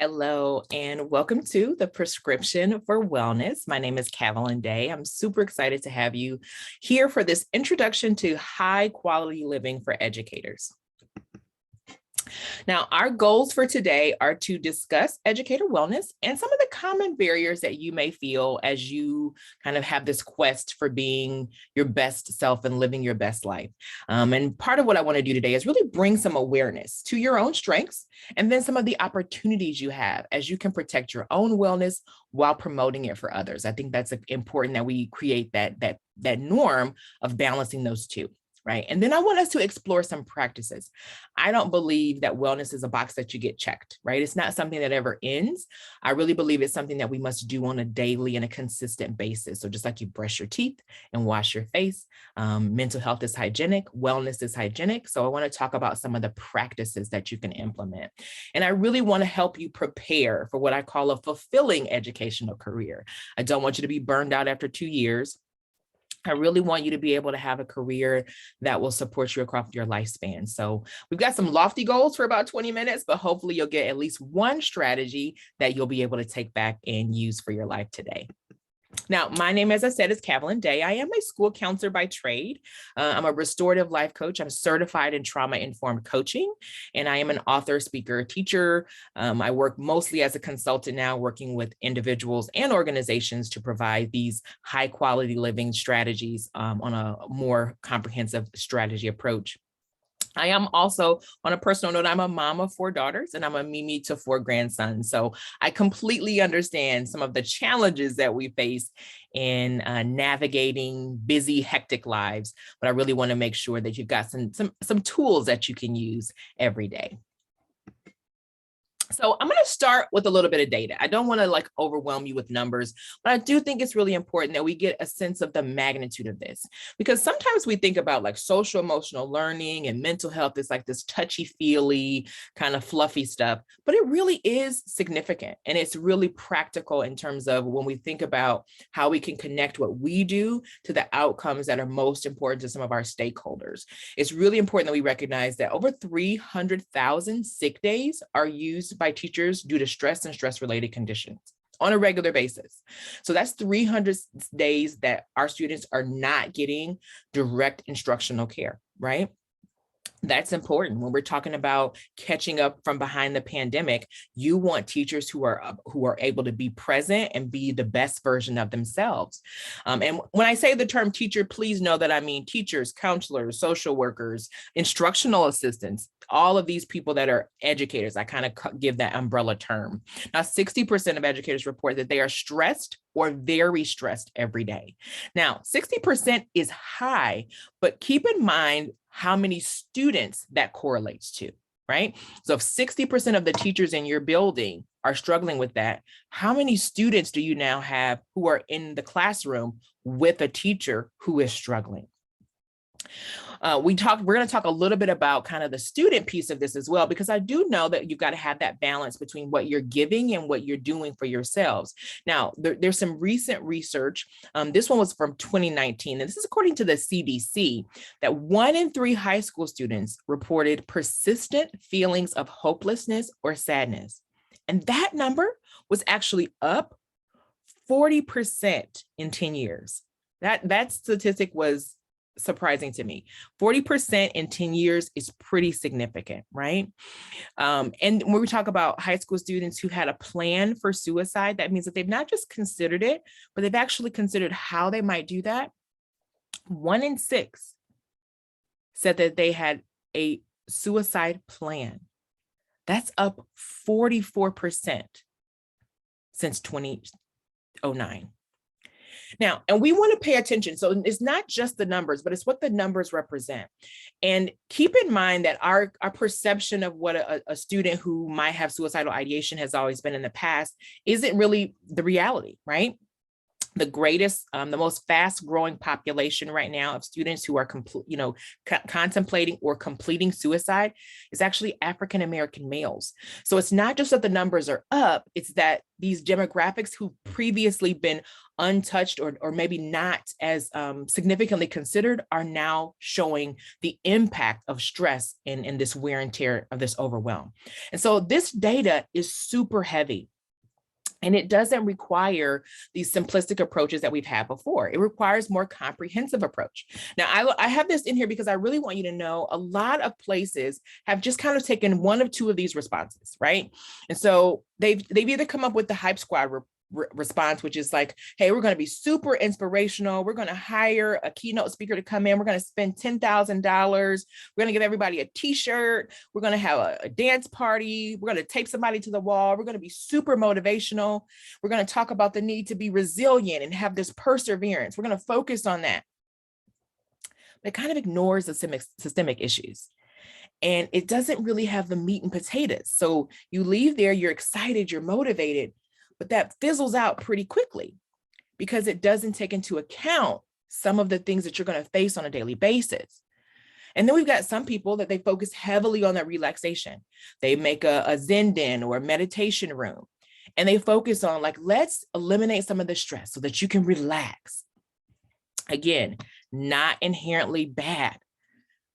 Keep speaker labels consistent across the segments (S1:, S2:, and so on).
S1: Hello, and welcome to the Prescription for Wellness. My name is Cavalin Day. I'm super excited to have you here for this introduction to high quality living for educators. Now, our goals for today are to discuss educator wellness and some of the common barriers that you may feel as you kind of have this quest for being your best self and living your best life. And part of what I want to do today is really bring some awareness to your own strengths and then some of the opportunities you have as you can protect your own wellness while promoting it for others. I think that's important that we create that norm of balancing those two. Right. And then I want us to explore some practices. I don't believe that wellness is a box that you get checked, right? It's not something that ever ends. I really believe it's something that we must do on a daily and a consistent basis. So just like you brush your teeth and wash your face, mental health is hygienic, wellness is hygienic. So I want to talk about some of the practices that you can implement. And I really want to help you prepare for what I call a fulfilling educational career. I don't want you to be burned out after 2 years. I really want you to be able to have a career that will support you across your lifespan. So we've got some lofty goals for about 20 minutes, but hopefully you'll get at least one strategy that you'll be able to take back and use for your life today. Now, my name, as I said, is Cavalin Day. I am a school counselor by trade. I'm a restorative life coach. I'm certified in trauma-informed coaching, and I am an author, speaker, teacher. I work mostly as a consultant now, working with individuals and organizations to provide these high-quality living strategies on a more comprehensive strategy approach. I am also, on a personal note, I'm a mom of 4 daughters and I'm a Mimi to 4 grandsons. So I completely understand some of the challenges that we face in navigating busy, hectic lives. But I really want to make sure that you've got some tools that you can use every day. So I'm going to start with a little bit of data. I don't want to overwhelm you with numbers, but I do think it's really important that we get a sense of the magnitude of this, because sometimes we think about social emotional learning and mental health is like this touchy feely kind of fluffy stuff, but it really is significant. And it's really practical in terms of when we think about how we can connect what we do to the outcomes that are most important to some of our stakeholders. It's really important that we recognize that over 300,000 sick days are used by teachers due to stress and stress-related conditions on a regular basis. So that's 300 days that our students are not getting direct instructional care, right? That's important when we're talking about catching up from behind the pandemic. You want teachers who are able to be present and be the best version of themselves. And when I say the term teacher, please know that I mean teachers, counselors, social workers, instructional assistants, all of these people that are educators. I kind of give that umbrella term. Now, 60% of educators report that they are stressed or very stressed every day. Now, 60% is high, but keep in mind how many students that correlates to, right? So if 60% of the teachers in your building are struggling with that, how many students do you now have who are in the classroom with a teacher who is struggling? We're going to talk a little bit about kind of the student piece of this as well, because I do know that you've got to have that balance between what you're giving and what you're doing for yourselves. Now, there's some recent research. This one was from 2019, and this is according to the CDC, that 1 in 3 high school students reported persistent feelings of hopelessness or sadness. And that number was actually up 40% in 10 years. That statistic was surprising to me. 40% in 10 years is pretty significant, right? And when we talk about high school students who had a plan for suicide, that means that they've not just considered it, but they've actually considered how they might do that. 1 in 6 said that they had a suicide plan. That's up 44% since 2009. Now, and we want to pay attention. So it's not just the numbers, but it's what the numbers represent. And keep in mind that our perception of what a student who might have suicidal ideation has always been in the past isn't really the reality, right? the most fast growing population right now of students who are contemplating or completing suicide is actually African American males. So it's not just that the numbers are up, it's that these demographics who previously been untouched or maybe not as significantly considered are now showing the impact of stress in this wear and tear of this overwhelm. And so this data is super heavy. And it doesn't require these simplistic approaches that we've had before. It requires more comprehensive approach. Now, I have this in here because I really want you to know a lot of places have just kind of taken one of two of these responses, right? And so they've either come up with the hype squad response, which is like, hey, we're going to be super inspirational. We're going to hire a keynote speaker to come in. We're going to spend $10,000. We're going to give everybody a t-shirt. We're going to have a dance party. We're going to tape somebody to the wall. We're going to be super motivational. We're going to talk about the need to be resilient and have this perseverance. We're going to focus on that. But it kind of ignores the systemic issues. And it doesn't really have the meat and potatoes. So you leave there, you're excited, you're motivated, but that fizzles out pretty quickly because it doesn't take into account some of the things that you're going to face on a daily basis. And then we've got some people that they focus heavily on their relaxation. They make a Zen den or a meditation room, and they focus on like, let's eliminate some of the stress so that you can relax. Again, not inherently bad.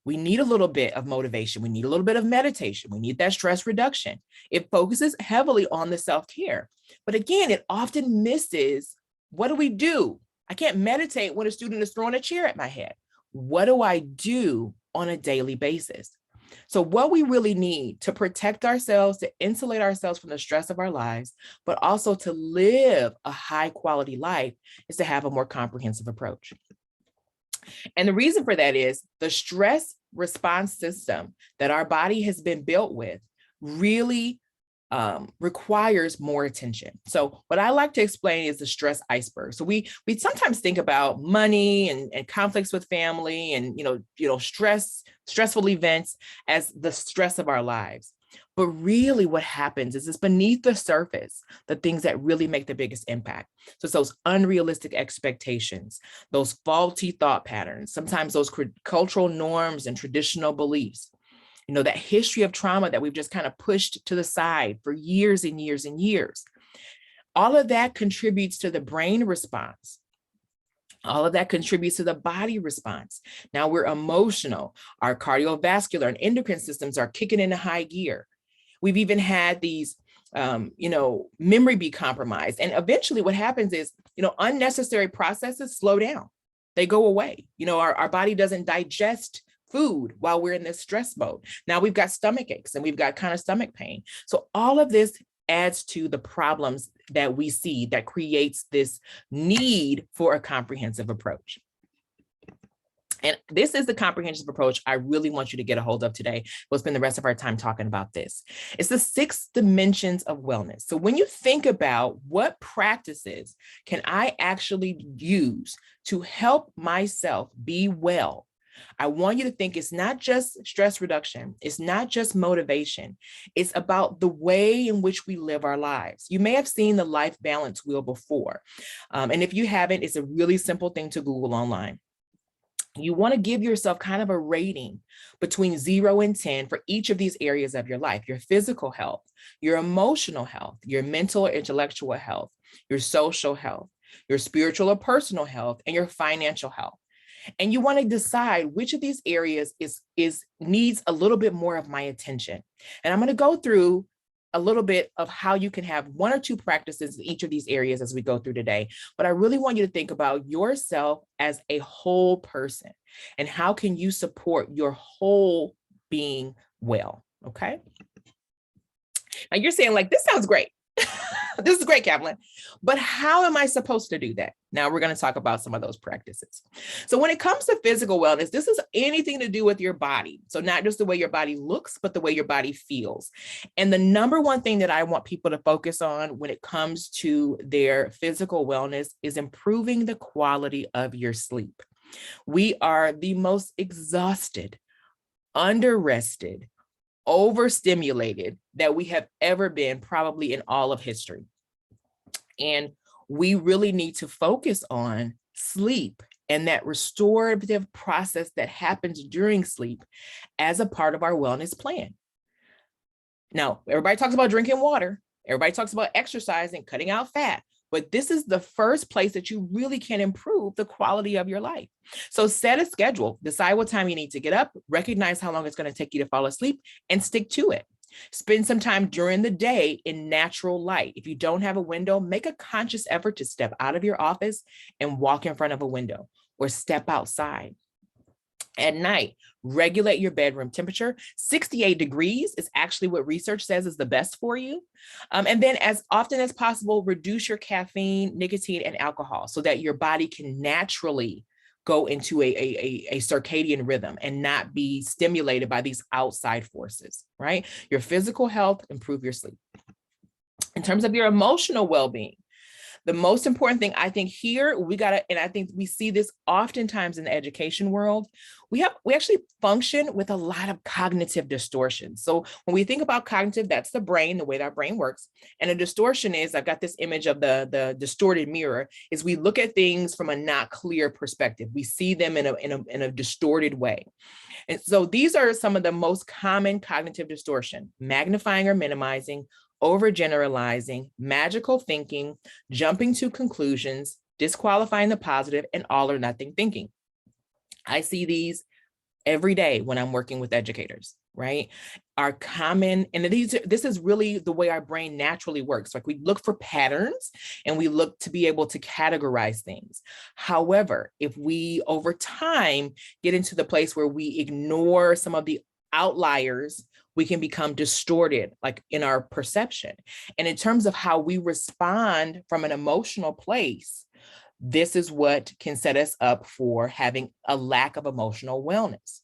S1: We need a little bit of motivation. We need a little bit of meditation. We need that stress reduction. It focuses heavily on the self-care. But again, it often misses, what do? I can't meditate when a student is throwing a chair at my head. What do I do on a daily basis? So what we really need to protect ourselves, to insulate ourselves from the stress of our lives, but also to live a high quality life, is to have a more comprehensive approach. And the reason for that is the stress response system that our body has been built with really requires more attention. So what I like to explain is the stress iceberg. So we sometimes think about money and conflicts with family and stressful events as the stress of our lives. But really what happens is it's beneath the surface, the things that really make the biggest impact. So it's those unrealistic expectations, those faulty thought patterns, sometimes those cultural norms and traditional beliefs, that history of trauma that we've just kind of pushed to the side for years and years and years. All of that contributes to the brain response. All of that contributes to the body response. Now we're emotional. Our cardiovascular and endocrine systems are kicking into high gear. We've even had these, memory be compromised. And eventually what happens is, unnecessary processes slow down. They go away. Our body doesn't digest food while we're in this stress mode. Now we've got stomach aches and we've got kind of stomach pain. So all of this adds to the problems that we see that creates this need for a comprehensive approach. And this is the comprehensive approach I really want you to get a hold of today. We'll spend the rest of our time talking about this. It's the 6 dimensions of wellness. So when you think about what practices can I actually use to help myself be well, I want you to think it's not just stress reduction. It's not just motivation. It's about the way in which we live our lives. You may have seen the life balance wheel before. And if you haven't, it's a really simple thing to Google online. You want to give yourself kind of a rating between 0 and 10 for each of these areas of your life: your physical health, your emotional health, your mental or intellectual health, your social health, your spiritual or personal health, and your financial health. And you want to decide which of these areas needs a little bit more of my attention. And I'm going to go through a little bit of how you can have 1 or 2 practices in each of these areas as we go through today. But I really want you to think about yourself as a whole person and how can you support your whole being well, okay? Now you're saying like, this sounds great. This is great, Kathleen, but how am I supposed to do that? Now we're going to talk about some of those practices. So when it comes to physical wellness, this is anything to do with your body. So not just the way your body looks, but the way your body feels. And the number one thing that I want people to focus on when it comes to their physical wellness is improving the quality of your sleep. We are the most exhausted, under-rested, overstimulated that we have ever been, probably in all of history. And we really need to focus on sleep and that restorative process that happens during sleep as a part of our wellness plan. Now, everybody talks about drinking water. Everybody talks about exercising, cutting out fat, but this is the first place that you really can improve the quality of your life. So set a schedule, decide what time you need to get up, recognize how long it's going to take you to fall asleep, and stick to it. Spend some time during the day in natural light. If you don't have a window, make a conscious effort to step out of your office and walk in front of a window or step outside. At night, regulate your bedroom temperature. 68 degrees is actually what research says is the best for you. And then as often as possible, reduce your caffeine, nicotine, and alcohol so that your body can naturally go into a circadian rhythm and not be stimulated by these outside forces, right? Your physical health, improve your sleep. In terms of your emotional well-being, the most important thing I think here, we gotta, and I think we see this oftentimes in the education world, we actually function with a lot of cognitive distortions. So when we think about cognitive, that's the brain, the way that our brain works. And a distortion is, I've got this image of the distorted mirror, is we look at things from a not clear perspective. We see them in a distorted way. And so these are some of the most common cognitive distortion: magnifying or minimizing, overgeneralizing, magical thinking, jumping to conclusions, disqualifying the positive, and all or nothing thinking. I see these every day when I'm working with educators, right? Are common, and this is really the way our brain naturally works. Like, we look for patterns and we look to be able to categorize things. However, if we over time get into the place where we ignore some of the outliers, we can become distorted, like in our perception. And in terms of how we respond from an emotional place, this is what can set us up for having a lack of emotional wellness.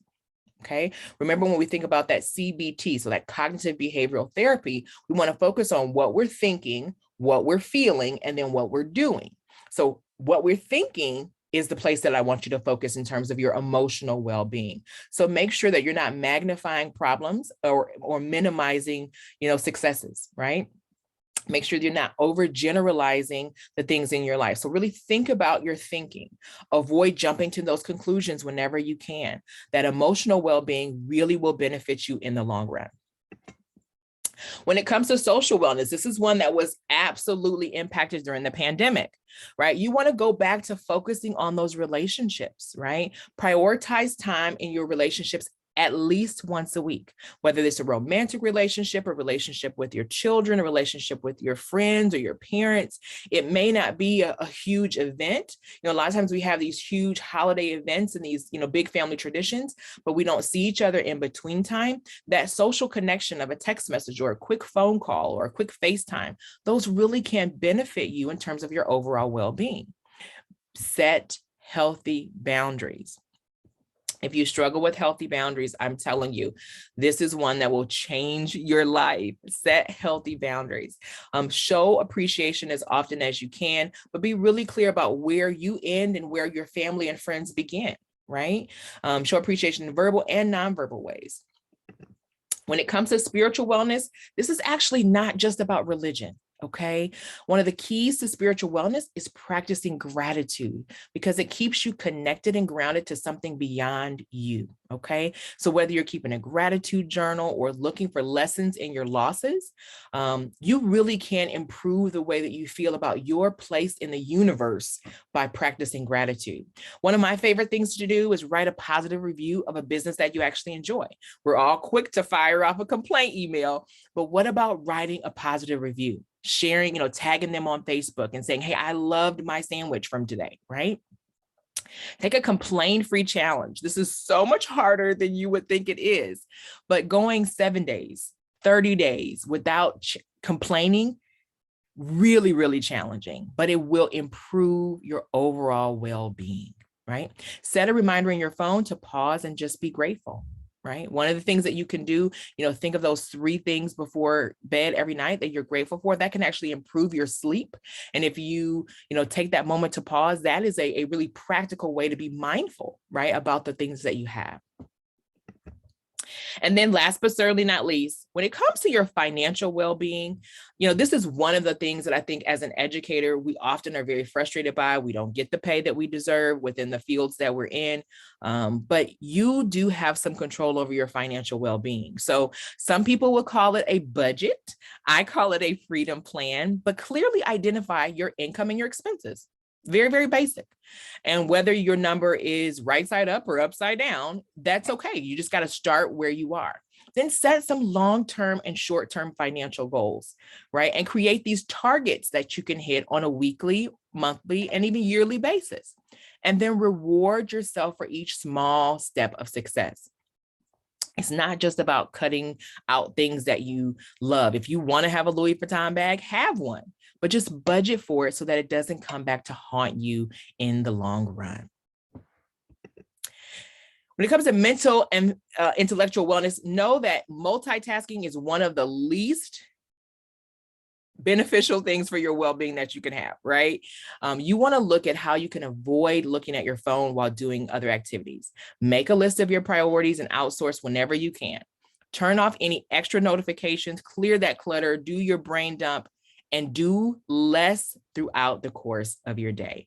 S1: Okay. Remember, when we think about that CBT, so that cognitive behavioral therapy, we want to focus on what we're thinking, what we're feeling, and then what we're doing. So what we're thinking is the place that I want you to focus in terms of your emotional well-being. So make sure that you're not magnifying problems or minimizing, successes, right? Make sure you're not overgeneralizing the things in your life. So really think about your thinking. Avoid jumping to those conclusions whenever you can. That emotional well-being really will benefit you in the long run. When it comes to social wellness, this is one that was absolutely impacted during the pandemic, right? You want to go back to focusing on those relationships, right? Prioritize time in your relationships at least once a week, whether it's a romantic relationship, a relationship with your children, a relationship with your friends or your parents. It may not be a huge event. A lot of times we have these huge holiday events and these, big family traditions, but we don't see each other in between time. That social connection of a text message or a quick phone call or a quick FaceTime, those really can benefit you in terms of your overall well-being. Set healthy boundaries. If you struggle with healthy boundaries, I'm telling you, this is one that will change your life. Set healthy boundaries. Show appreciation as often as you can, but be really clear about where you end and where your family and friends begin, right? Show appreciation in verbal and nonverbal ways. When it comes to spiritual wellness, this is actually not just about religion. Okay. One of the keys to spiritual wellness is practicing gratitude, because it keeps you connected and grounded to something beyond you. Okay. So whether you're keeping a gratitude journal or looking for lessons in your losses, you really can improve the way that you feel about your place in the universe by practicing gratitude. One of my favorite things to do is write a positive review of a business that you actually enjoy. We're all quick to fire off a complaint email, but what about writing a positive review? Sharing, tagging them on Facebook and saying, hey, I loved my sandwich from today, right? Take a complaint-free challenge. This is so much harder than you would think it is, but going 7 days, 30 days without complaining, really, really challenging, but it will improve your overall well-being, right? Set a reminder in your phone to pause and just be grateful. Right. One of the things that you can do, think of those 3 things before bed every night that you're grateful for. That can actually improve your sleep. And if you, take that moment to pause, that is a really practical way to be mindful, right, about the things that you have. And then last but certainly not least, when it comes to your financial well-being, this is one of the things that I think as an educator, we often are very frustrated by. We don't get the pay that we deserve within the fields that we're in, but you do have some control over your financial well-being. So some people will call it a budget. I call it a freedom plan, but clearly identify your income and your expenses. Very, very basic. And whether your number is right side up or upside down, that's okay. You just got to start where you are. Then set some long-term and short-term financial goals, right? And create these targets that you can hit on a weekly, monthly, and even yearly basis. And then reward yourself for each small step of success. It's not just about cutting out things that you love. If you want to have a Louis Vuitton bag, have one, but just budget for it so that it doesn't come back to haunt you in the long run. When it comes to mental and intellectual wellness, know that multitasking is one of the least beneficial things for your well-being that you can have, right? You want to look at how you can avoid looking at your phone while doing other activities. Make a list of your priorities and outsource whenever you can. Turn off any extra notifications, clear that clutter, do your brain dump, and do less throughout the course of your day.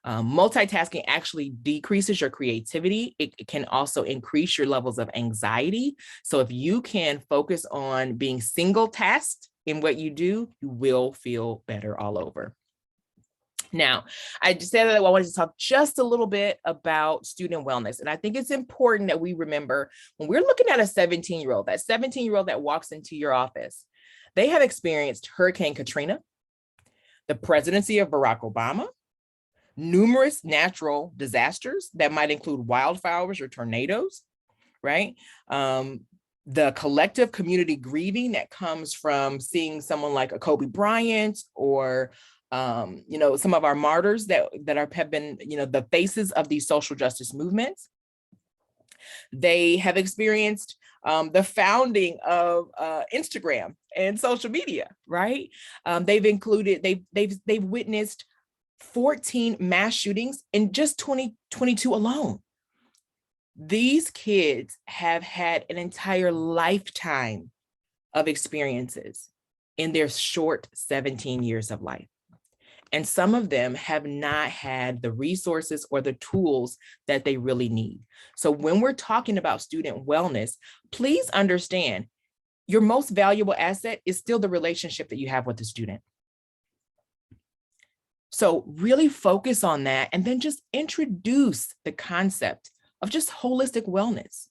S1: Multitasking actually decreases your creativity. It can also increase your levels of anxiety. So if you can focus on being single-tasked in what you do, you will feel better all over. Now, I just said that I wanted to talk just a little bit about student wellness. And I think it's important that we remember when we're looking at a 17-year-old, that 17-year-old that walks into your office, they have experienced Hurricane Katrina, the presidency of Barack Obama, numerous natural disasters that might include wildfires or tornadoes, right? The collective community grieving that comes from seeing someone like a Kobe Bryant or, some of our martyrs that have been, the faces of these social justice movements. They have experienced the founding of Instagram and social media, right? They've witnessed 14 mass shootings in just 2022 alone. These kids have had an entire lifetime of experiences in their short 17 years of life. And some of them have not had the resources or the tools that they really need. So when we're talking about student wellness, please understand your most valuable asset is still the relationship that you have with the student. So really focus on that and then just introduce the concept of just holistic wellness,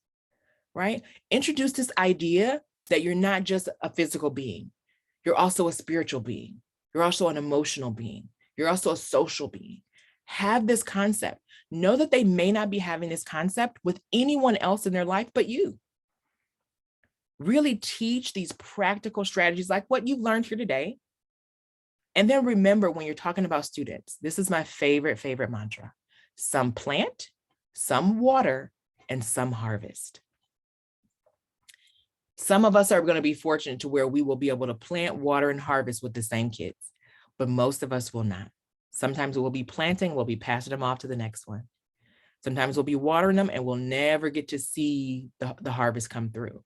S1: right? Introduce this idea that you're not just a physical being. You're also a spiritual being. You're also an emotional being. You're also a social being. Have this concept. Know that they may not be having this concept with anyone else in their life but you. Really teach these practical strategies like what you've learned here today. And then remember, when you're talking about students, this is my favorite mantra. Some plant, some water, and some harvest. Some of us are going to be fortunate to where we will be able to plant, water, and harvest with the same kids, but most of us will not. Sometimes we'll be planting, we'll be passing them off to the next one. Sometimes we'll be watering them and we'll never get to see the harvest come through.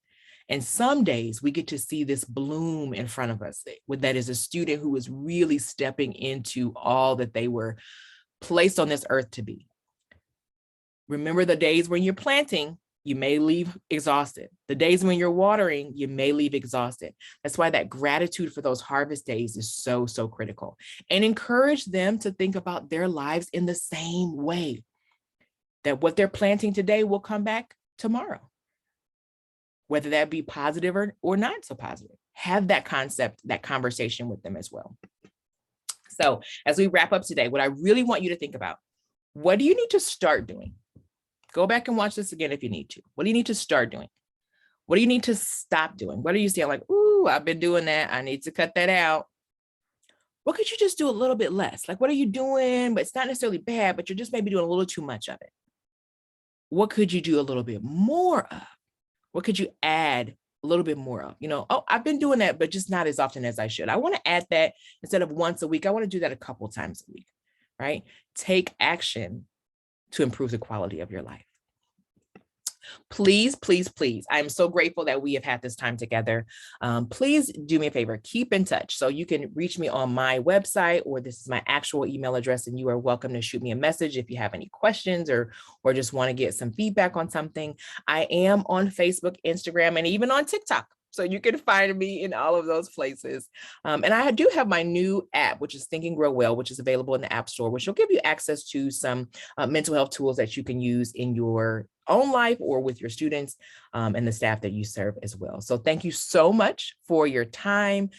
S1: And some days we get to see this bloom in front of us. That is a student who is really stepping into all that they were placed on this earth to be. Remember the days when you're planting, you may leave exhausted. The days when you're watering, you may leave exhausted. That's why that gratitude for those harvest days is so, so critical. And encourage them to think about their lives in the same way, that what they're planting today will come back tomorrow, whether that be positive or not so positive. Have that concept, that conversation with them as well. So as we wrap up today, what I really want you to think about, what do you need to start doing? Go back and watch this again if you need to. What do you need to start doing? What do you need to stop doing? What are you saying like, ooh, I've been doing that. I need to cut that out. What could you just do a little bit less? Like, what are you doing? But it's not necessarily bad, but you're just maybe doing a little too much of it. What could you do a little bit more of? What could you add a little bit more of? Oh, I've been doing that, but just not as often as I should. I want to add that instead of once a week. I want to do that a couple times a week, right? Take action to improve the quality of your life. Please, please, please. I'm so grateful that we have had this time together. Please do me a favor, keep in touch. So you can reach me on my website, or this is my actual email address, and you are welcome to shoot me a message if you have any questions or just want to get some feedback on something. I am on Facebook, Instagram, and even on TikTok. So you can find me in all of those places. And I do have my new app, which is Think and Grow Well, which is available in the App Store, which will give you access to some mental health tools that you can use in your own life or with your students and the staff that you serve as well. So thank you so much for your time.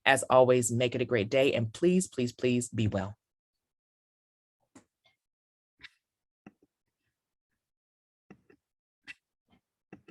S1: As always, make it a great day. And please, please, please be well.